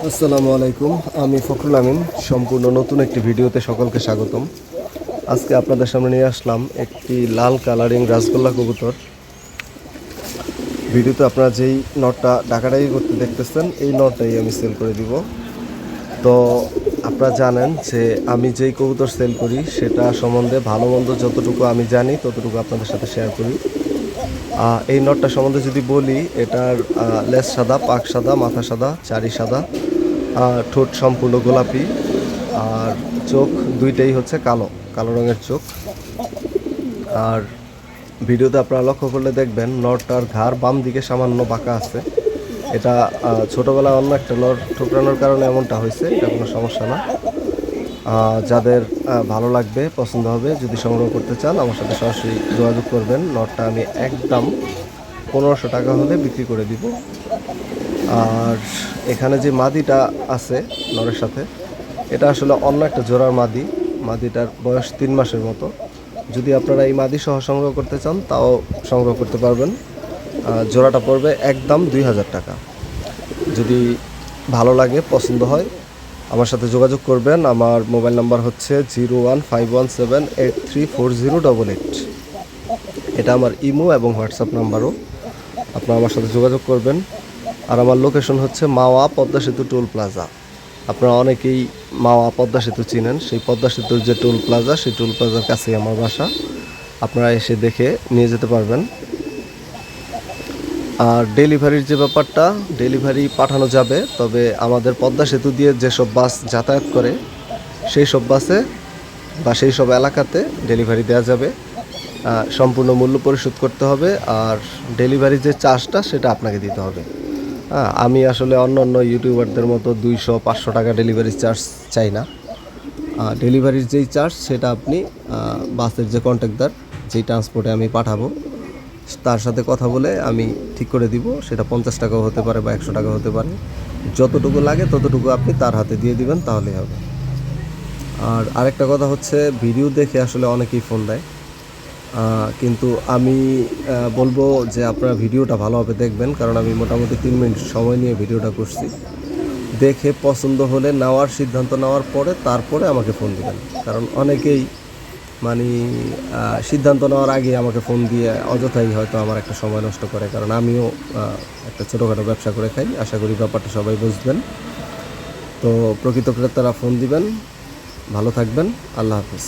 আসসালামু আলাইকুম, আমি ফখরুল আমিন। সম্পূর্ণ নতুন একটি ভিডিওতে সকলকে স্বাগতম। আজকে আপনাদের সামনে নিয়ে আসলাম একটি লাল কালারিং রাসগোল্লা কবুতর। ভিডিওতে আপনারা যেই নটটা ডাকাডাকি করতে দেখতেছেন, এই নটটাই আমি সেল করে দিব। তো আপনারা জানেন যে আমি যেই কবুতর সেল করি সেটা সম্বন্ধে ভালো মন্দ যতটুকু আমি জানি ততটুকু আপনাদের সাথে শেয়ার করি। এই নটটা সম্বন্ধে যদি বলি, এটার লেজ সাদা, পাক সাদা, মাথা সাদা, চারি সাদা, ঠোঁট সম্পূর্ণ গোলাপি, আর চোখ দুইটাই হচ্ছে কালো কালো রঙের চোখ। আর ভিডিওতে আপনারা লক্ষ্য করলে দেখবেন নটটার ঘাড় বাম দিকে সামান্য বাঁকা আছে। এটা ছোটোবেলায় অন্য একটা নট ঠোকরানোর কারণে এমনটা হয়েছে, এটা কোনো সমস্যা না। যাদের ভালো লাগবে, পছন্দ হবে, যদি সংগ্রহ করতে চান আমার সাথে সরাসরি যোগাযোগ করবেন। নটটা আমি একদম 1500 টাকা হলে বিক্রি করে দিব। আর এখানে যে মাদিটা আছে নরের সাথে, এটা আসলে অন্য একটা জোড়ার মাদিটার বয়স 3 মাসের মতো। যদি আপনারা এই মাদি সহ সংগ্রহ করতে চান তাও সংগ্রহ করতে পারবেন। জোড়াটা পড়বে একদম 2000 টাকা। যদি ভালো লাগে, পছন্দ হয়, আমার সাথে যোগাযোগ করবেন। আমার মোবাইল নাম্বার হচ্ছে 01517834088। এটা আমার ইমো এবং হোয়াটসঅ্যাপ নাম্বারও। আপনারা আমার সাথে যোগাযোগ করবেন। আর আমার লোকেশন হচ্ছে মাওয়া পদ্মা সেতু টোল প্লাজা। আপনারা অনেকেই মাওয়া পদ্মা সেতু চিনেন, সেই পদ্মা সেতুর যে টোল প্লাজা, সেই টোল প্লাজার কাছেই আমার বাসা। আপনারা এসে দেখে নিয়ে যেতে পারবেন। আর ডেলিভারির যে ব্যাপারটা, ডেলিভারি পাঠানো যাবে, তবে আমাদের পদ্মা সেতু দিয়ে যেসব বাস যাতায়াত করে সেই সব বাসে বা সেই সব এলাকাতে ডেলিভারি দেওয়া যাবে। সম্পূর্ণ মূল্য পরিশোধ করতে হবে। আর ডেলিভারি যে চার্জটা সেটা আপনাকে দিতে হবে। আমি আসলে অন্য অন্য ইউটিউবারদের মতো 200-500 টাকা ডেলিভারি চার্জ চাই না। ডেলিভারির যেই চার্জ সেটা আপনি বাসের যে কন্ট্রাক্টর, যেই ট্রান্সপোর্টে আমি পাঠাবো তার সাথে কথা বলে আমি ঠিক করে দিব। সেটা 50 টাকাও হতে পারে বা 100 টাকা হতে পারে। যতটুকু লাগে ততটুকু আপনি তার হাতে দিয়ে দিবেন, তাহলেই হবে। আর আরেকটা কথা হচ্ছে, ভিডিও দেখে আসলে অনেকেই ফোন দেয়, কিন্তু আমি বলবো যে আপনারা ভিডিওটা ভালোভাবে দেখবেন, কারণ আমি মোটামুটি 3 মিনিট সময় নিয়ে ভিডিওটা করছি। দেখে পছন্দ হলে নেওয়ার সিদ্ধান্ত নেওয়ার পরে তারপরে আমাকে ফোন দিবেন। কারণ অনেকেই মানে সিদ্ধান্ত নেওয়ার আগে আমাকে ফোন দিয়ে অযথাই হয়তো আমার একটা সময় নষ্ট করে, কারণ আমিও একটা ছোটোখাটো ব্যবসা করে খাই। আশা করি ব্যাপারটা সবাই বুঝবেন। তো প্রকৃত ক্রেতারা ফোন দিবেন। ভালো থাকবেন। আল্লাহ হাফিজ।